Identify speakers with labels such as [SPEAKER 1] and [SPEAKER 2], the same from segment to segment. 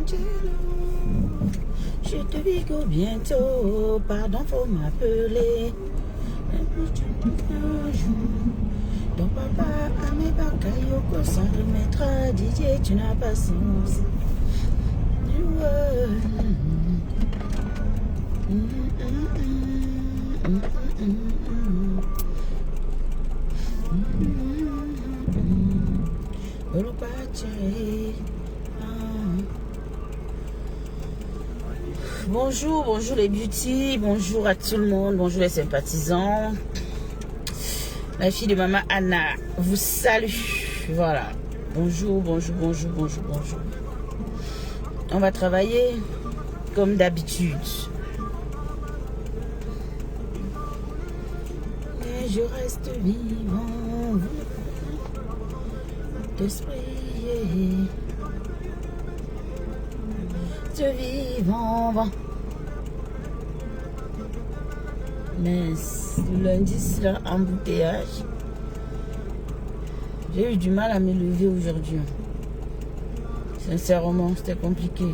[SPEAKER 1] Angelo, je te digo bientôt, pardon, faut m'appeler. Ton papa a mes bakayoko s'en remettra. Didier, tu n'as pas sens. Bonjour, bonjour les beauty, bonjour à tout le monde, bonjour les sympathisants. La fille de maman Anna vous salue. Voilà. Bonjour, bonjour, bonjour, bonjour, bonjour. On va travailler comme d'habitude. Et je reste vivant d'esprit. Ce vivant. Mais lundi, c'est là, embouteillage. J'ai eu du mal à me lever aujourd'hui. Sincèrement, c'était compliqué.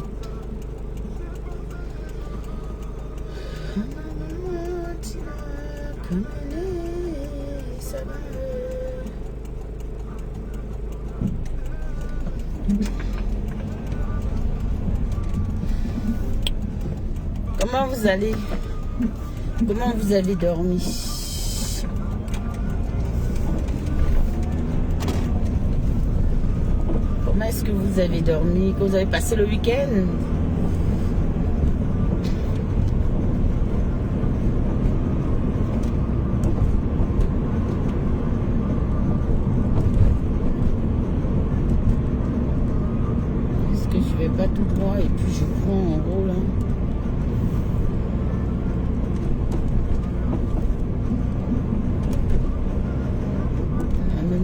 [SPEAKER 1] Comment vous allez? Comment vous avez dormi? Comment est-ce que vous avez dormi? Que vous avez passé le week-end? Est-ce que je vais pas tout droit et puis je prends en haut là?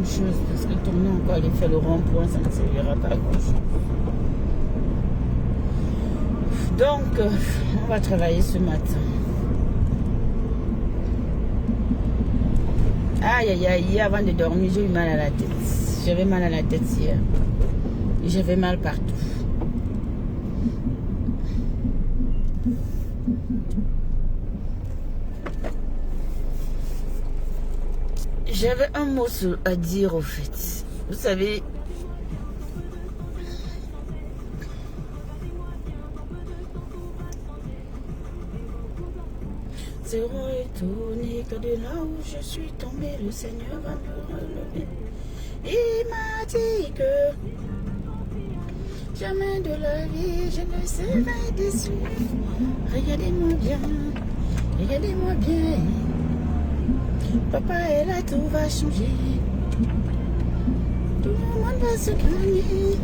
[SPEAKER 1] Chose parce que tourner encore aller faire le rond-point, ça ne servira pas à grand chose. Donc on va travailler ce matin. Aïe aïe aïe, hier avant de dormir j'ai eu mal à la tête. J'avais mal à la tête hier et j'avais mal partout. J'avais un mot à dire au fait. Vous savez, seront étonnés que de là où je suis tombé, le Seigneur va me relever. Il m'a dit que jamais de la vie je ne serai déçu. Regardez-moi bien, regardez-moi bien. Papa est là, tout va changer. Tout le monde va se calmer.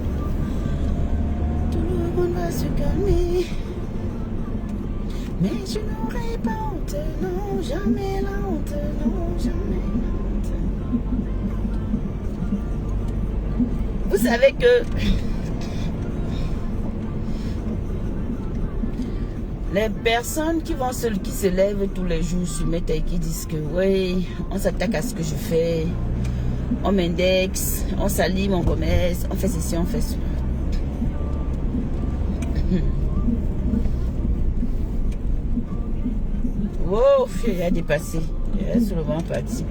[SPEAKER 1] Tout le monde va se calmer. Mais je n'aurai pas honte, non, jamais la honte, non, jamais la honte. Vous savez que les personnes qui se lèvent tous les jours sur Meta et qui disent que oui, on s'attaque à ce que je fais, on m'indexe, on salit mon commerce, on fait ceci, on fait cela. Wow, il a dépassé, il est sur le grand parti.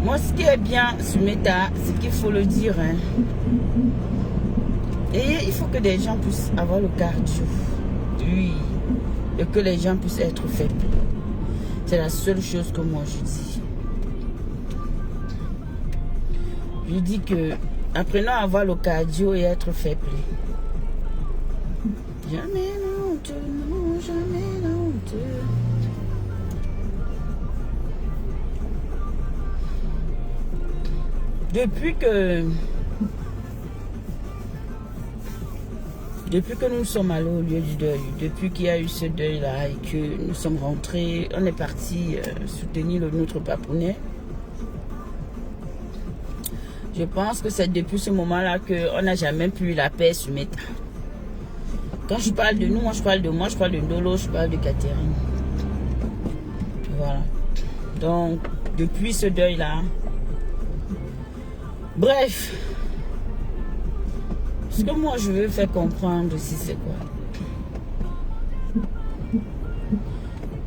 [SPEAKER 1] Moi, ce qui est bien sur Meta, c'est qu'il faut le dire. Hein. Et il faut que des gens puissent avoir le cardio. Oui. Et que les gens puissent être faibles. C'est la seule chose que moi je dis. Je dis que apprenons à avoir le cardio et être faible. Jamais la honte, non, jamais la honte. Depuis que nous sommes allés au lieu du deuil, depuis qu'il y a eu ce deuil-là et que nous sommes rentrés, on est parti soutenir notre papounet. Je pense que c'est depuis ce moment-là qu'on n'a jamais pu la paix sur Meta. Quand je parle de nous, moi je parle de moi, je parle de Ndolo, je parle de Catherine. Voilà. Donc, depuis ce deuil-là, bref, ce que moi je veux faire comprendre aussi, c'est quoi?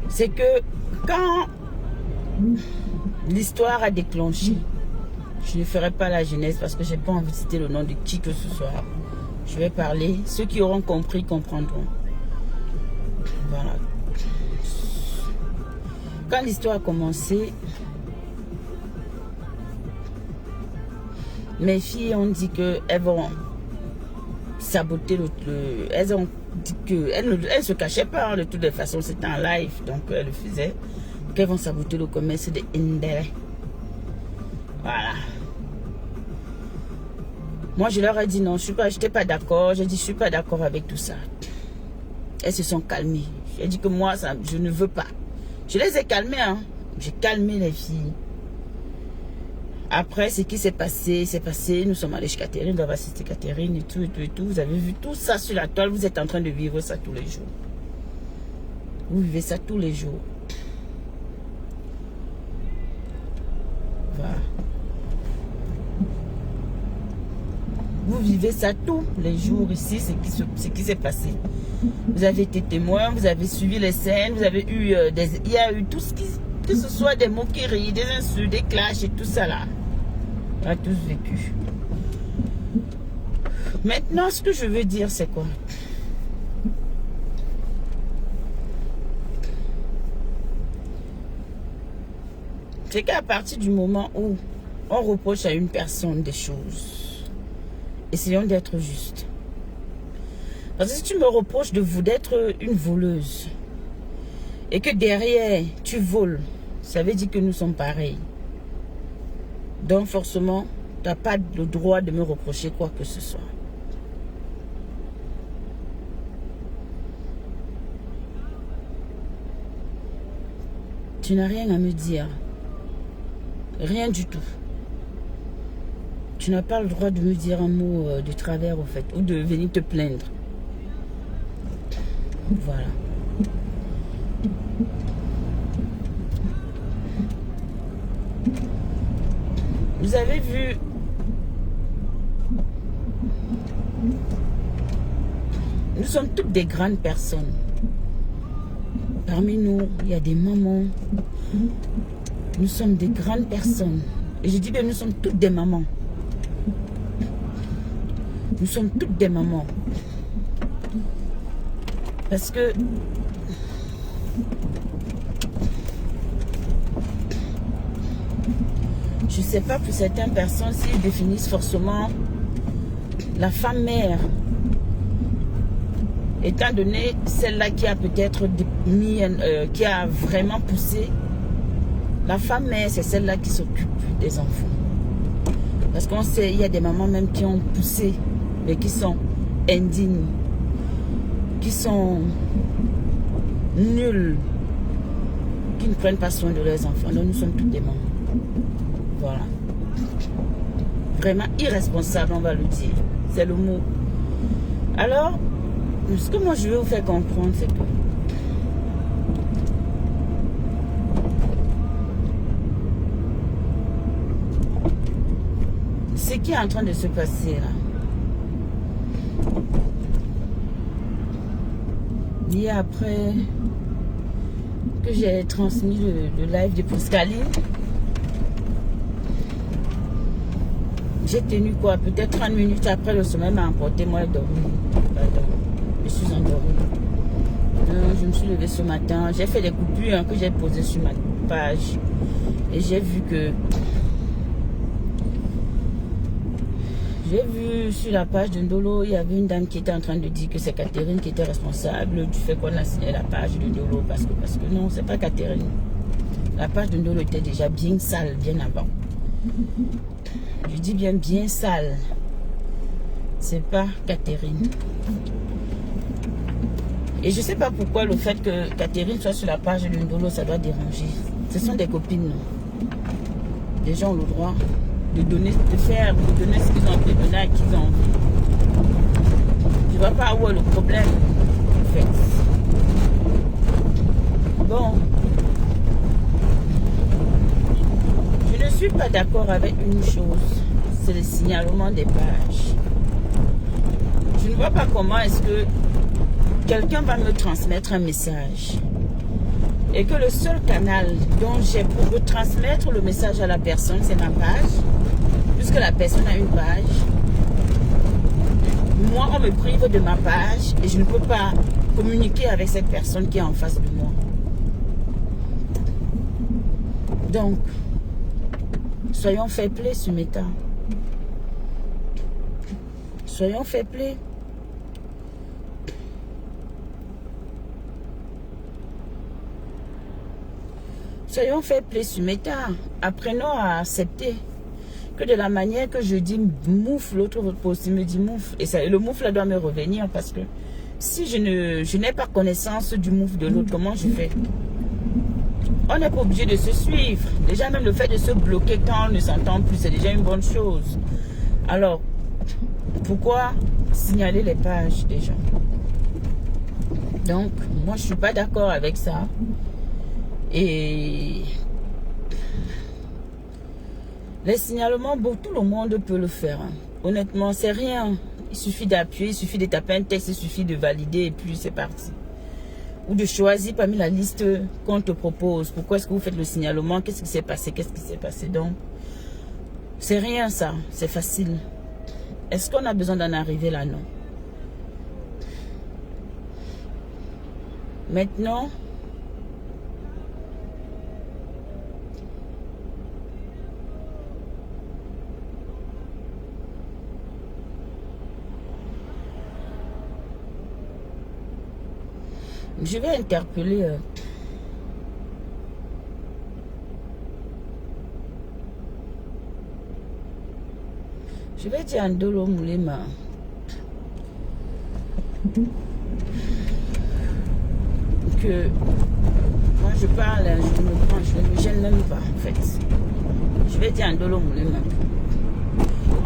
[SPEAKER 1] C'est que quand l'histoire a déclenché, je ne ferai pas la genèse parce que je n'ai pas envie de citer le nom de qui que ce soit. Je vais parler, ceux qui auront compris comprendront. Voilà. Quand l'histoire a commencé, mes filles ont dit qu'elles vont saboter elles ont dit qu'elles ne se cachaient pas, hein, de toutes les façons, c'était en live, donc elles le faisaient, qu'elles vont saboter le commerce de Ndélé. Voilà. Moi, je leur ai dit non, je n'étais pas d'accord. J'ai dit, je ne suis pas d'accord avec tout ça. Elles se sont calmées. J'ai dit que moi, ça, je ne veux pas. Je les ai calmées, hein. J'ai calmé les filles. Après, ce qui s'est passé, nous sommes allés chez Catherine, on va assister Catherine et tout, et tout, et tout. Vous avez vu tout ça sur la toile, vous êtes en train de vivre ça tous les jours. Vous vivez ça tous les jours. Voilà. Vous vivez ça tous les jours ici, ce qui s'est passé. Vous avez été témoin, vous avez suivi les scènes, vous avez eu il y a eu tout ce qui, que ce soit des moqueries, des insultes, des clashs et tout ça là. On a tous vécu. Maintenant, ce que je veux dire, c'est quoi? C'est qu'à partir du moment où on reproche à une personne des choses, essayons d'être justes. Parce que si tu me reproches d'être une voleuse et que derrière tu voles, ça veut dire que nous sommes pareils. Donc forcément, tu n'as pas le droit de me reprocher quoi que ce soit. Tu n'as rien à me dire. Rien du tout. Tu n'as pas le droit de me dire un mot de travers au fait, ou de venir te plaindre. Voilà. Vous avez vu, nous sommes toutes des grandes personnes. Parmi nous, il y a des mamans. Nous sommes des grandes personnes. Et je dis que nous sommes toutes des mamans. Nous sommes toutes des mamans. Parce que je ne sais pas pour certaines personnes s'ils définissent forcément la femme mère, étant donné celle-là qui a peut-être mis, qui a vraiment poussé. La femme mère, c'est celle-là qui s'occupe des enfants. Parce qu'on sait, il y a des mamans même qui ont poussé, mais qui sont indignes, qui sont nulles, qui ne prennent pas soin de leurs enfants. Donc nous sommes toutes des mamans. Voilà. Vraiment irresponsable, on va le dire. C'est le mot. Alors, ce que moi je veux vous faire comprendre, c'est que ce qui est en train de se passer là, il y a après que j'ai transmis le live de Pascaline, j'ai tenu quoi, peut-être 30 minutes après, le sommeil m'a emporté, moi dormi. Pardon, je suis endormie. Je me suis levée ce matin, j'ai fait des coupures que j'ai posées sur ma page et j'ai vu que sur la page de Ndolo, il y avait une dame qui était en train de dire que c'est Catherine qui était responsable du fait qu'on a signé la page de Ndolo. Parce que non, c'est pas Catherine. La page de Ndolo était déjà bien sale, bien avant. Je dis bien sale. C'est pas Catherine. Et je sais pas pourquoi le fait que Catherine soit sur la page de Ndolo, ça doit déranger. Ce sont des copines, non? Les gens ont le droit de donner ce qu'ils ont envie de donner à qui ils ont envie. Je ne vois pas où est le problème, en fait. Bon. suis pas d'accord avec une chose, c'est le signalement des pages. Je ne vois pas comment est-ce que quelqu'un va me transmettre un message et que le seul canal dont j'ai pour transmettre le message à la personne, c'est ma page, puisque la personne a une page. Moi, on me prive de ma page et je ne peux pas communiquer avec cette personne qui est en face de moi. Donc, soyons fair play sur Meta. Soyons fair play. Soyons fair play sur Meta. Apprenons à accepter que de la manière que je dis mouf, l'autre poste me dit mouf. Et ça, le mouf là doit me revenir parce que si je n'ai pas connaissance du mouf de l'autre, comment je fais? On n'est pas obligé de se suivre. Déjà, même le fait de se bloquer quand on ne s'entend plus, c'est déjà une bonne chose. Alors, pourquoi signaler les pages des gens? Donc, moi, je ne suis pas d'accord avec ça. Et les signalements, bon, tout le monde peut le faire. Hein. Honnêtement, c'est rien. Il suffit d'appuyer, il suffit de taper un texte, il suffit de valider et puis c'est parti. Ou de choisir parmi la liste qu'on te propose. Pourquoi est-ce que vous faites le signalement? Qu'est-ce qui s'est passé? Qu'est-ce qui s'est passé? Donc, c'est rien ça. C'est facile. Est-ce qu'on a besoin d'en arriver là? Non. Maintenant, je vais interpeller je vais dire Ndolo Moulema que quand je parle, je me prends, je ne me gêne même pas en fait. Je vais dire Ndolo Moulema.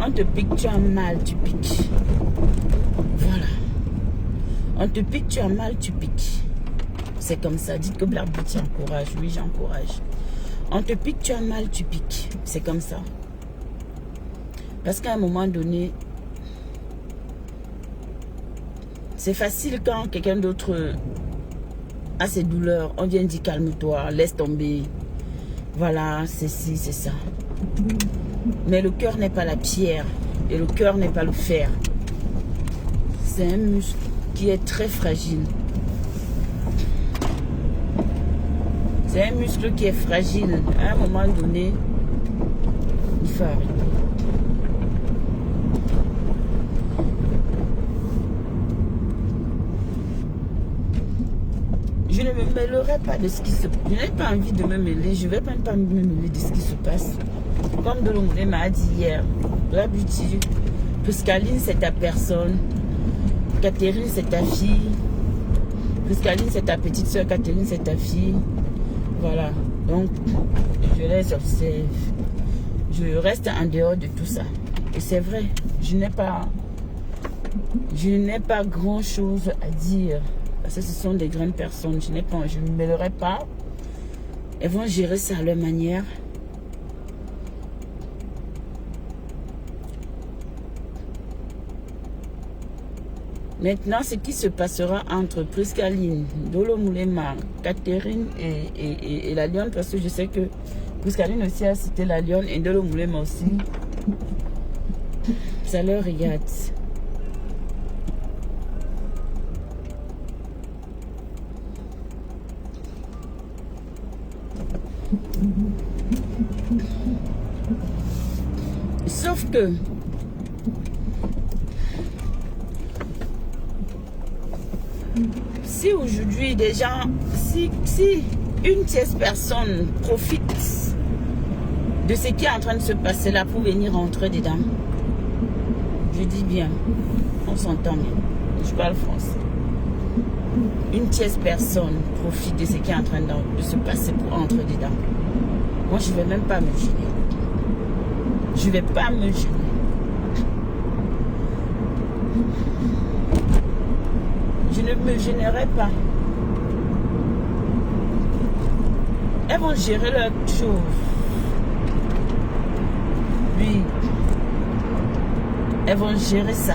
[SPEAKER 1] On te pique, tu as mal, tu piques. Voilà. On te pique, tu as mal, tu piques. C'est comme ça. Dites que Black Beauty encourage. Oui, j'encourage. On te pique, tu as mal, tu piques. C'est comme ça. Parce qu'à un moment donné, c'est facile quand quelqu'un d'autre a ses douleurs. On vient dire calme-toi, laisse tomber. Voilà, c'est ci, c'est ça. Mais le cœur n'est pas la pierre. Et le cœur n'est pas le fer. C'est un muscle qui est très fragile. C'est un muscle qui est fragile. À un moment donné, il faut arrêter. Je ne me mêlerai pas de ce qui se passe. Je n'ai pas envie de me mêler. Je ne vais même pas me mêler de ce qui se passe. Comme Ndolo Moulema m'a dit hier, la beauty, Priscaline, c'est ta personne. Catherine, c'est ta fille. Priscaline, c'est ta petite soeur. Catherine, c'est ta fille. Voilà. Donc, je les observe. Je reste en dehors de tout ça. Et c'est vrai, je n'ai pas grand chose à dire. Parce que ce sont des grandes personnes. Je ne me mêlerai pas. Elles vont gérer ça à leur manière. Maintenant, ce qui se passera entre Priscaline, Ndolo Moulema, Catherine et la lionne, parce que je sais que Priscaline aussi a cité la lionne et Ndolo Moulema aussi, ça leur regarde. Sauf que si aujourd'hui des gens, si une tierce personne profite de ce qui est en train de se passer là pour venir entrer dedans, je dis bien, on s'entend, je parle français. Une tierce personne profite de ce qui est en train de se passer pour entrer dedans. Moi, je ne vais même pas me gêner. Je ne vais pas me gêner. Je ne me gênerai pas. Elles vont gérer leurs choses. Oui. Elles vont gérer ça.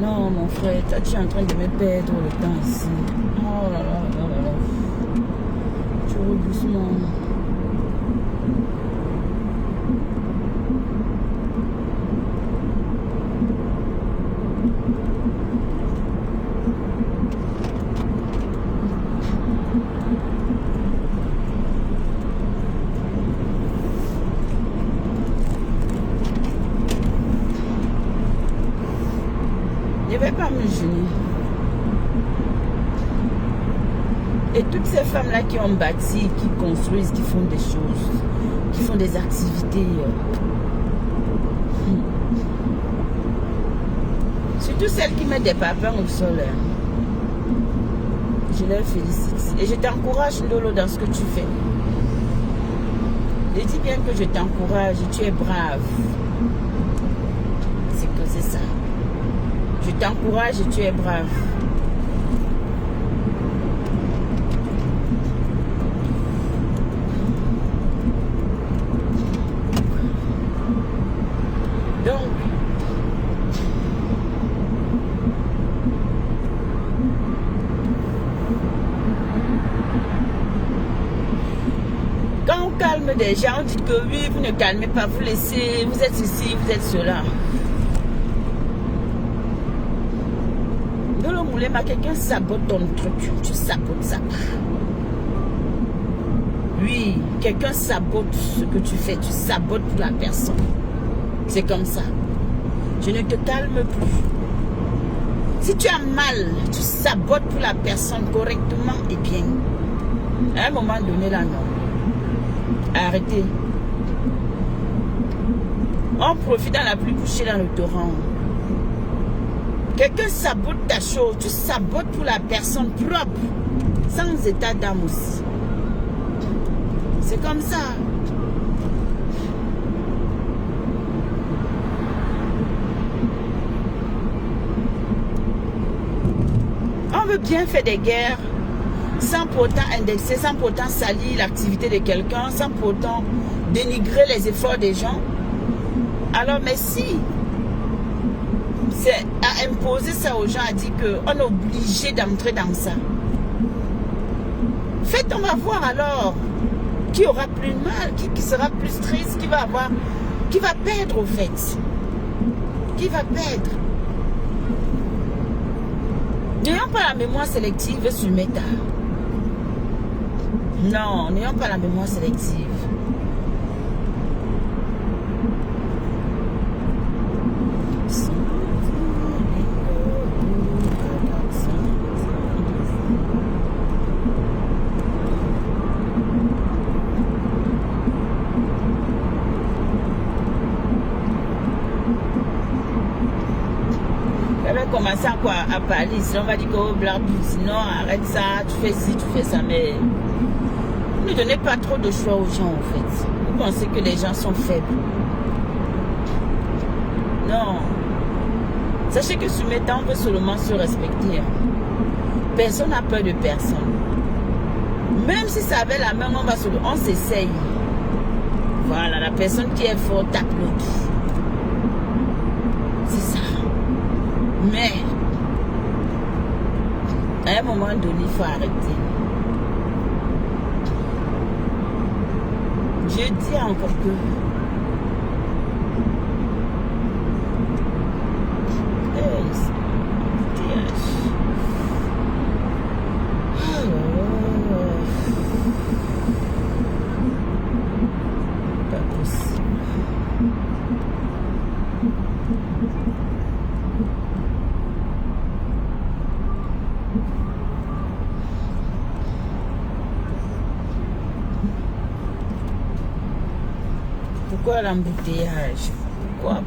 [SPEAKER 1] Non, mon frère, toi, tu es en train de me perdre le temps ici. Oh là là là là là. Tu roules doucement. Je ne vais pas me gêner. Et toutes ces femmes-là qui ont bâti, qui construisent, qui font des choses, qui font des activités. Surtout celles qui mettent des papins au sol. Je les félicite. Et je t'encourage, Lolo, dans ce que tu fais. Je dis bien que je t'encourage, tu es brave. C'est que c'est ça. Je t'encourage et tu es brave. Donc, quand on calme des gens, on dit que oui, vous ne calmez pas, vous laissez, vous êtes ici, vous êtes cela. Dans le moulin, quelqu'un sabote ton truc, tu sabotes ça. Oui, quelqu'un sabote ce que tu fais, tu sabotes pour la personne. C'est comme ça. Je ne te calme plus. Si tu as mal, tu sabotes pour la personne correctement et bien. À un moment donné, là, non. Arrêtez. On profite dans la pluie couchée dans le torrent. Quelqu'un sabote ta chose, tu sabotes pour la personne propre, sans état d'âme aussi. C'est comme ça. On veut bien faire des guerres sans pourtant indexer, sans pourtant salir l'activité de quelqu'un, sans pourtant dénigrer les efforts des gens. Alors, mais si c'est à imposer ça aux gens, à dire qu'on est obligé d'entrer dans ça. Faites, on va voir alors qui aura plus mal, qui sera plus triste, qui va perdre au fait. Qui va perdre. N'ayons pas la mémoire sélective sur Meta. Non, n'ayons pas la mémoire sélective. Commencer à quoi à parler, sinon on va dire que oh, sinon arrête ça, tu fais ci, tu fais ça, mais ne donnez pas trop de choix aux gens en fait. Vous pensez que les gens sont faibles. Non. Sachez que sur mes temps, on peut seulement se respecter. Personne n'a peur de personne. Même si ça avait la main, on s'essaye. Voilà, la personne qui est forte t'applaudit. C'est ça. Mais, à un moment donné, il faut arrêter. Je dis encore que pas possible. Pourquoi l'embouteillage? Pourquoi?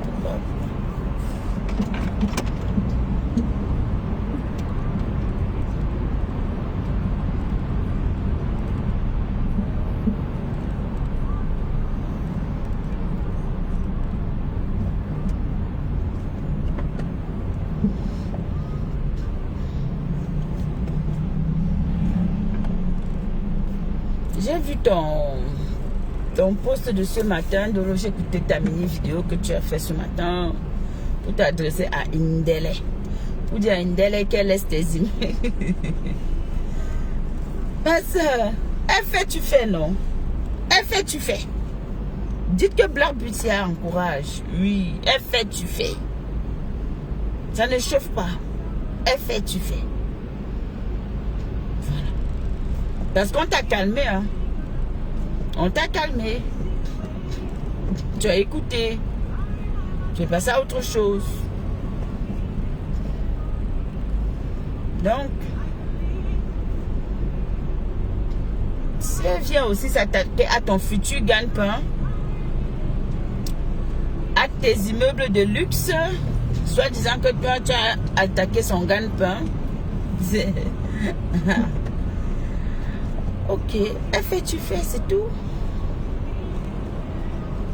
[SPEAKER 1] J'ai vu ton post de ce matin, donc j'ai écouté ta mini vidéo que tu as fait ce matin pour t'adresser à Indele. Pour dire à Indele qu'elle laisse tes emails. Ma soeur, elle fait, tu fais, non? Elle fait, tu fais. Dites que Black Beauty encourage. Oui, elle fait, tu fais. Ça ne chauffe pas. Elle fait, tu fais. Voilà. Parce qu'on t'a calmé, hein. On t'a calmé. Tu as écouté. Tu es passé à autre chose. Donc, si elle vient aussi s'attaquer à ton futur gagne-pain, à tes immeubles de luxe, soit disant que toi, tu as attaqué son gagne-pain. Ok, elle fait, tu fais, c'est tout.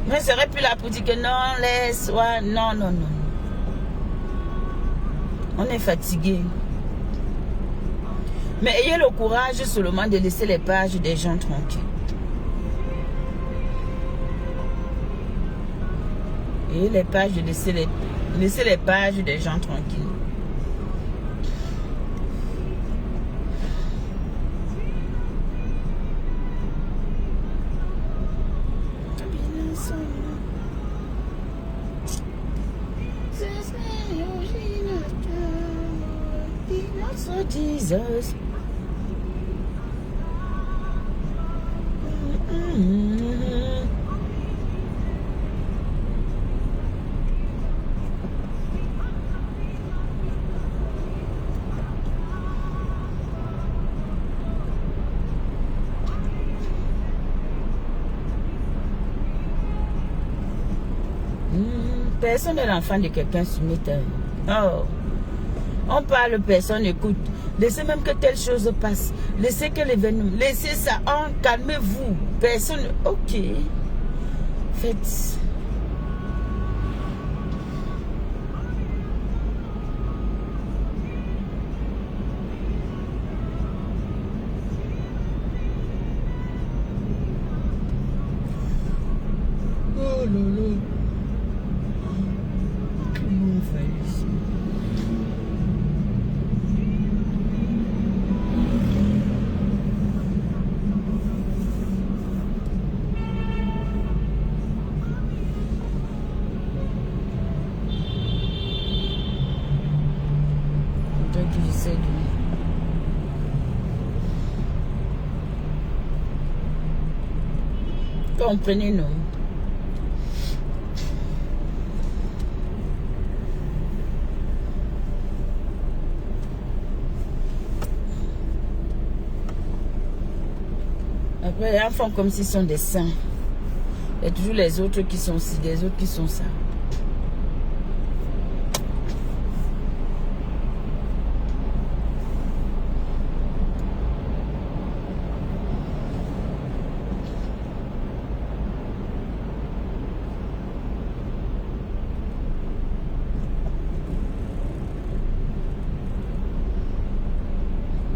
[SPEAKER 1] Mais je serais plus là pour dire que non, laisse, ouais, non, non, non. On est fatigué. Mais ayez le courage seulement de laisser les pages des gens tranquilles. Ayez les pages, laissez les pages des gens tranquilles. Jesus. Personne n'est l'enfant de quelqu'un sur Twitter. Oh. On parle, personne écoute. Laissez même que telle chose passe. Laissez que l'événement. Laissez ça. Oh, calmez-vous. Personne. Ok. Faites. Oh là là. Comment faire ici? Comprenez-nous. Après, les enfants comme s'ils sont des saints. Il y a toujours les autres qui sont ci, les autres qui sont ça.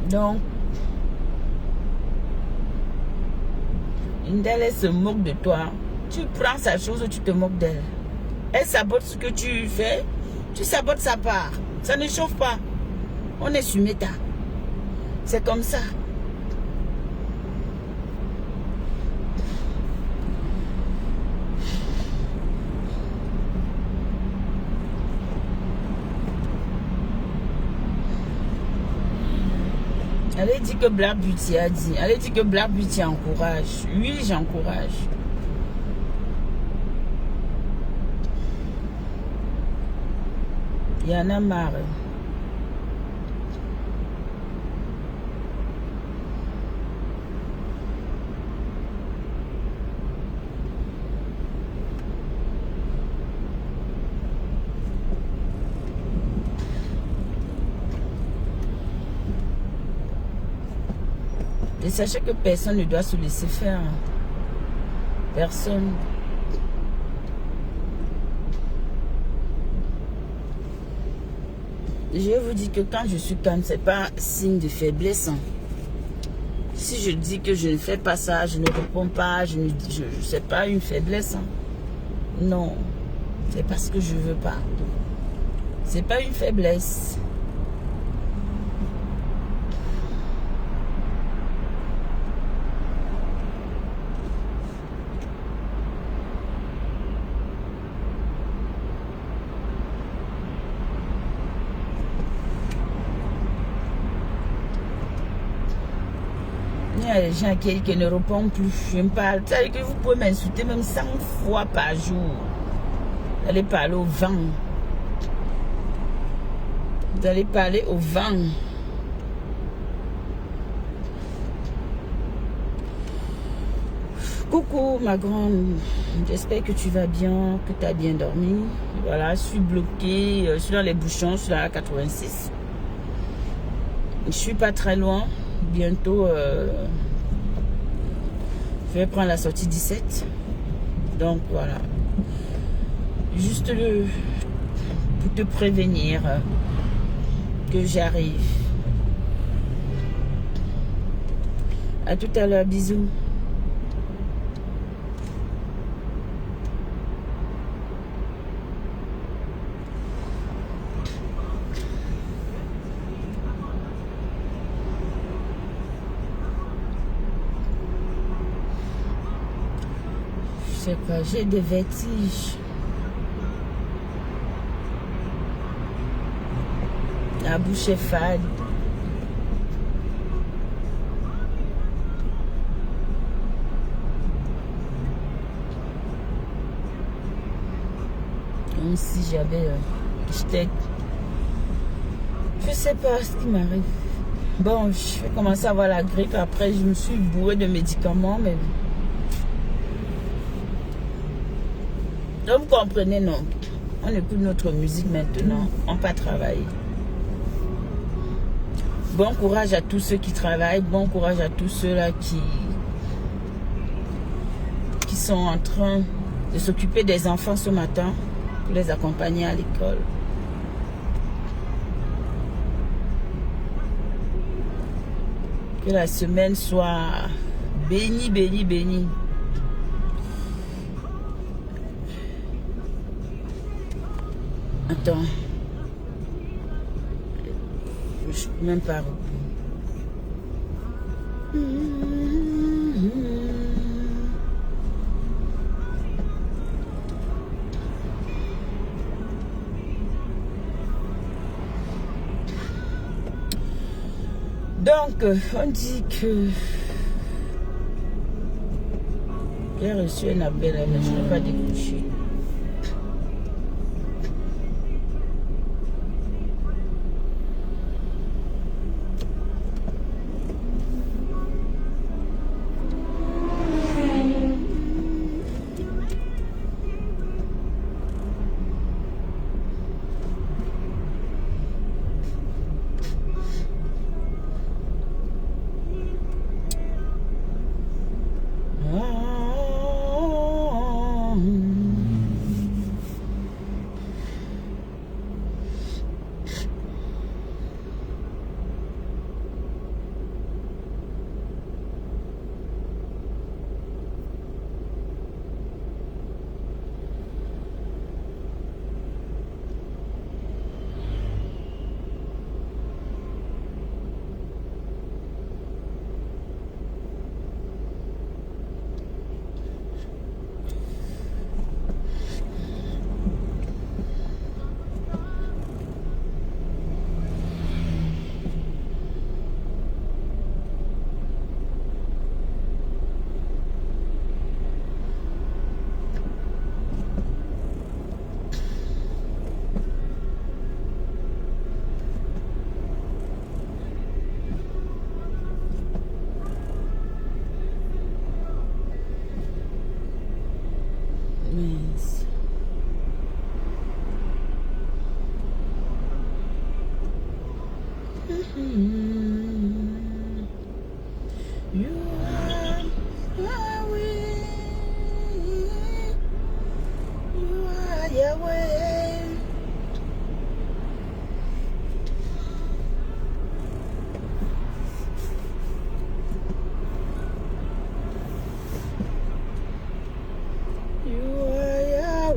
[SPEAKER 1] Donc, Indele se moque de toi. Tu prends sa chose, tu te moques d'elle. Elle sabote ce que tu fais, tu sabotes sa part. Ça ne chauffe pas. On est sur Meta. C'est comme ça. Allez dire que Black Beauty a dit. Allez dire que Black Beauty encourage. Oui, j'encourage. Il y en a marre. Et sachez que personne ne doit se laisser faire. Personne. Je vous dis que quand je suis calme, ce n'est pas signe de faiblesse. Si je dis que je ne fais pas ça, je ne réponds pas, c'est pas une faiblesse. Hein. Non, c'est parce que je veux pas. C'est pas une faiblesse. Il y a des gens qui ne répondent plus. Je me parle. Vous savez que vous pouvez m'insulter même 100 fois par jour. Vous allez parler au vent. Vous allez parler au vent. Coucou ma grande. J'espère que tu vas bien, que tu as bien dormi. Voilà, je suis bloquée. Je suis dans les bouchons, je suis dans la 86. Je suis pas très loin. Bientôt, je vais prendre la sortie 17. Donc voilà. Juste pour te prévenir que j'arrive. À tout à l'heure, bisous. Je sais pas, j'ai des vertiges. La bouche est fade. Comme si j'avais... je sais pas ce qui m'arrive. Bon, je vais commencer à avoir la grippe. Après, je me suis bourrée de médicaments, mais... Donc, vous comprenez, non? On écoute notre musique maintenant. On va travailler. Bon courage à tous ceux qui travaillent. Bon courage à tous ceux-là qui sont en train de s'occuper des enfants ce matin pour les accompagner à l'école. Que la semaine soit bénie, bénie, bénie. Attends. Je peux même pas. Donc, on dit que j'ai reçu un appel, mais je n'ai pas décroché.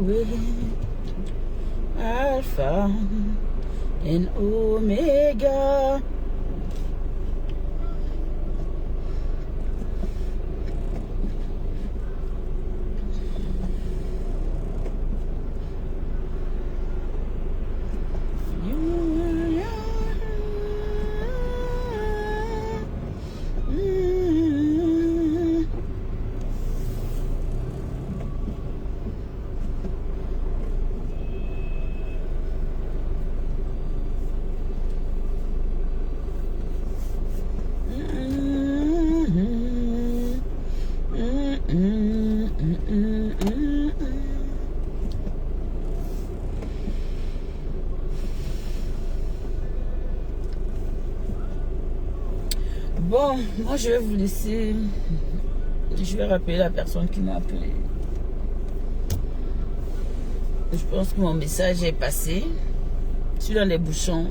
[SPEAKER 1] Yahweh, Alpha and Omega. Bon, moi je vais vous laisser. Je vais rappeler la personne qui m'a appelé. Je pense que mon message est passé. Je suis dans les bouchons.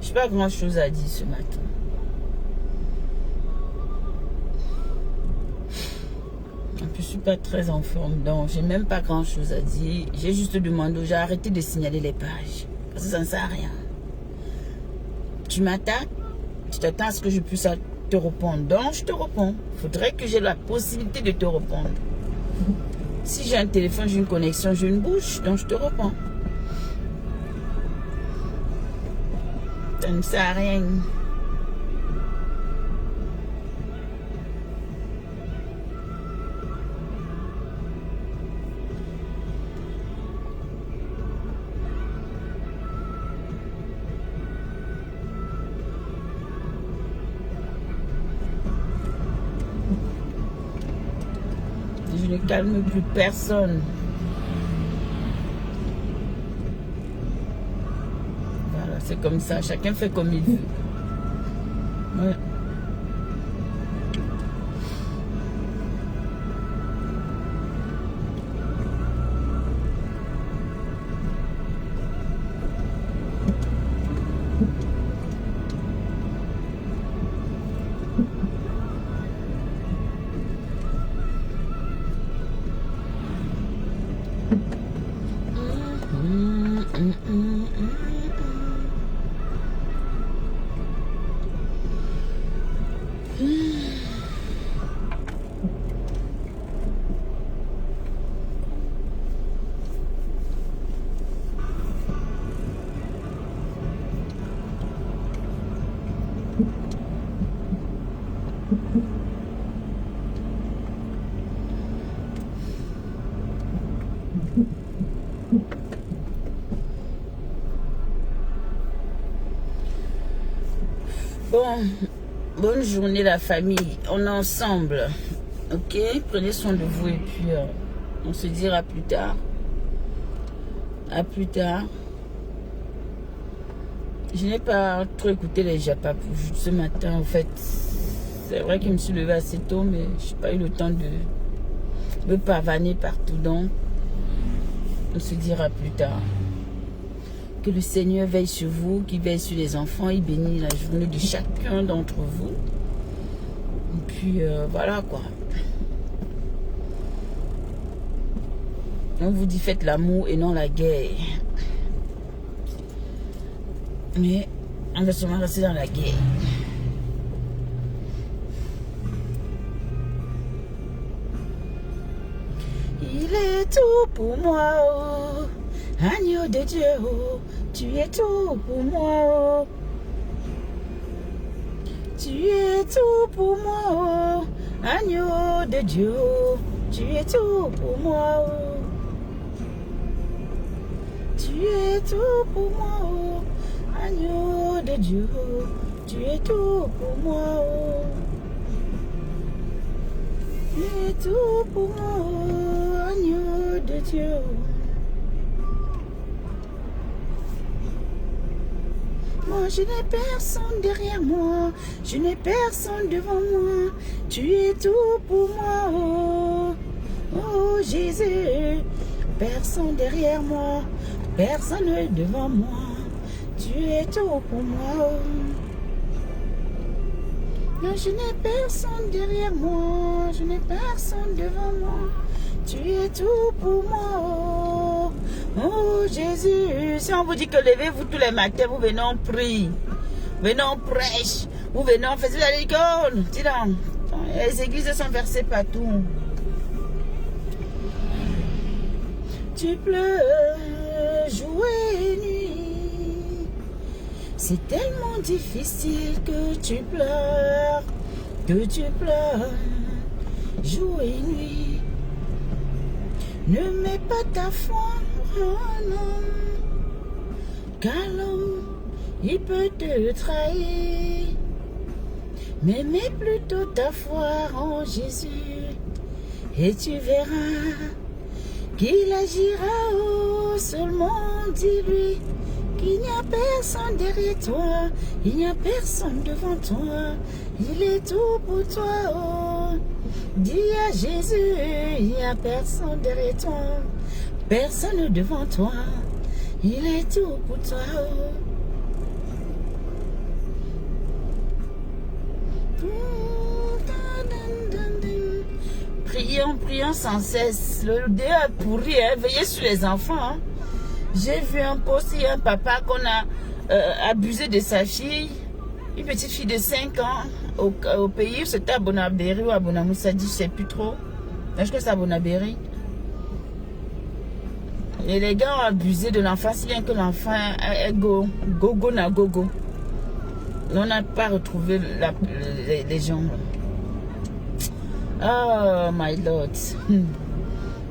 [SPEAKER 1] Je n'ai pas grand chose à dire ce matin. Je ne suis pas très en forme, donc j'ai même pas grand chose à dire. J'ai juste demandé, j'ai arrêté de signaler les pages. Parce que ça ne sert à rien. Tu m'attaques, tu t'attends à ce que je puisse te répondre. Donc je te réponds. Il faudrait que j'ai la possibilité de te répondre. Si j'ai un téléphone, j'ai une connexion, j'ai une bouche, donc je te réponds. Ça ne sert à rien. Je ne calme plus personne. Voilà, c'est comme ça. Chacun fait comme il veut. Ouais. Bon, bonne journée la famille, on est ensemble, ok? Prenez soin de vous et puis on se dira plus tard. À plus tard. Je n'ai pas trop écouté les Japapou ce matin en fait. C'est vrai que je me suis levée assez tôt mais je n'ai pas eu le temps de me pavaner partout, donc on se dira plus tard. Que le Seigneur veille sur vous, qu'il veille sur les enfants, il bénit la journée de chacun d'entre vous. Et puis voilà quoi. On vous dit faites l'amour et non la guerre. Mais on va sûrement rester dans la guerre. Il est tout pour moi, oh. Agneau de Dieu, oh. Tu es tout pour moi, oh. Tu es tout pour moi, oh. Agneau de Dieu, oh. Tu es tout pour moi, oh. Tu es tout pour moi, oh. Agneau de Dieu, oh. Tu es tout pour moi, oh. Tu es tout pour moi, oh. Agneau de Dieu. Moi, je n'ai personne derrière moi, je n'ai personne devant moi. Tu es tout pour moi, oh, oh Jésus. Personne derrière moi, personne devant moi. Tu es tout pour moi, oh. Non, je n'ai personne derrière moi, je n'ai personne devant moi. Tu es tout pour moi. Oh Jésus. Si on vous dit que levez-vous tous les matins, vous venez en prie. Venez en prêche. Vous venez en faisant à l'école. Dis donc. Les églises sont versées partout. Tu pleures jour et nuit. C'est tellement difficile que tu pleures. Que tu pleures jour et nuit. Ne mets pas ta foi en homme, car l'homme, il peut te trahir. Mais mets plutôt ta foi en Jésus, et tu verras qu'il agira. Oh, seulement dis-lui qu'il n'y a personne derrière toi, il n'y a personne devant toi, il est tout pour toi. Oh, dis à Jésus, il n'y a personne derrière toi, personne devant toi, il est tout pour toi. Oh. Prions sans cesse. Le Dieu est pourri, hein. Veillez sur les enfants. Hein. J'ai vu un post, il y a un papa qu'on a abusé de sa fille, une petite fille de 5 ans, au pays, c'était à Bonabéry ou à Bonamoussadi, je ne sais plus trop. Je crois que c'est à Bonabéry. Et les gars ont abusé de l'enfant, si bien que l'enfant est gogo na gogo. On n'a pas retrouvé les gens. Oh my Lord.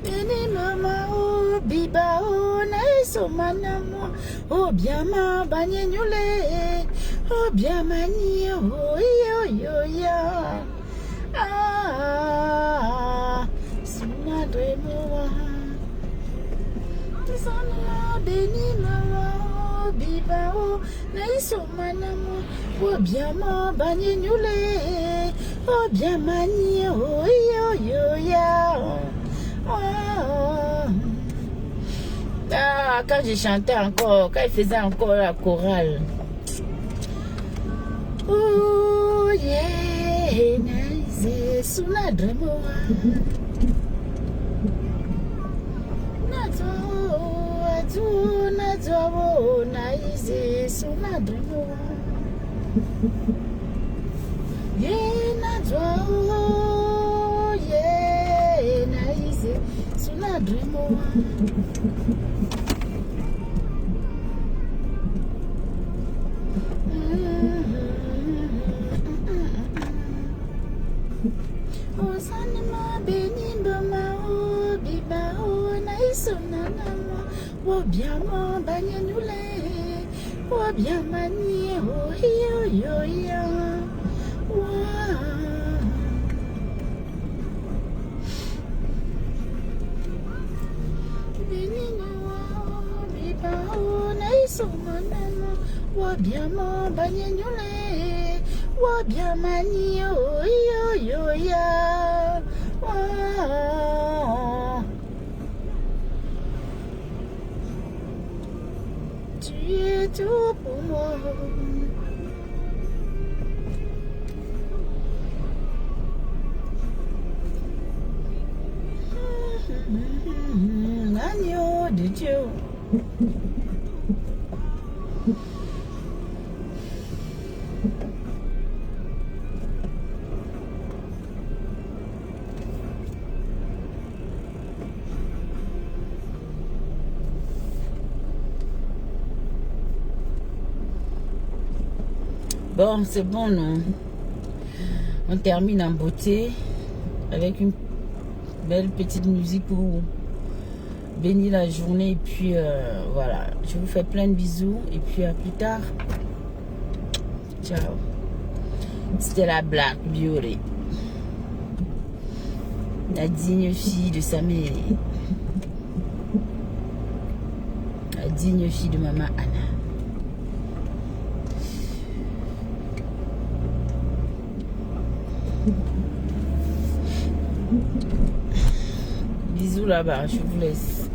[SPEAKER 1] Beni mama o biba o na iso manamo o biama banyenyule o biamani o yo yo ya sunadre moa tisana beni mama o biba o na iso manamo o biama banyenyule o biamani o yo yo ya. Ah, quand j'ai chanté encore, quand il faisait encore la chorale. Oh yeah, naïse, suna dremoa. Nato, naïse, suna dremoa. Yeah, nato, yeah, naïse, suna dremoa. Obiama banyanyule, obiama ni oh yo yo ya, benina biba o na isomana, obiama banyanyule, obiama ni oh yo yo ya. Tu es tout pour moi. Agneau de Dieu. Bon, c'est bon, non? On termine en beauté avec une belle petite musique pour bénir la journée. Et puis, voilà. Je vous fais plein de bisous. Et puis, à plus tard. Ciao. C'était la Black Beauty. La digne fille de sa mère. La digne fille de maman Anna. Bisous là-bas, je vous laisse.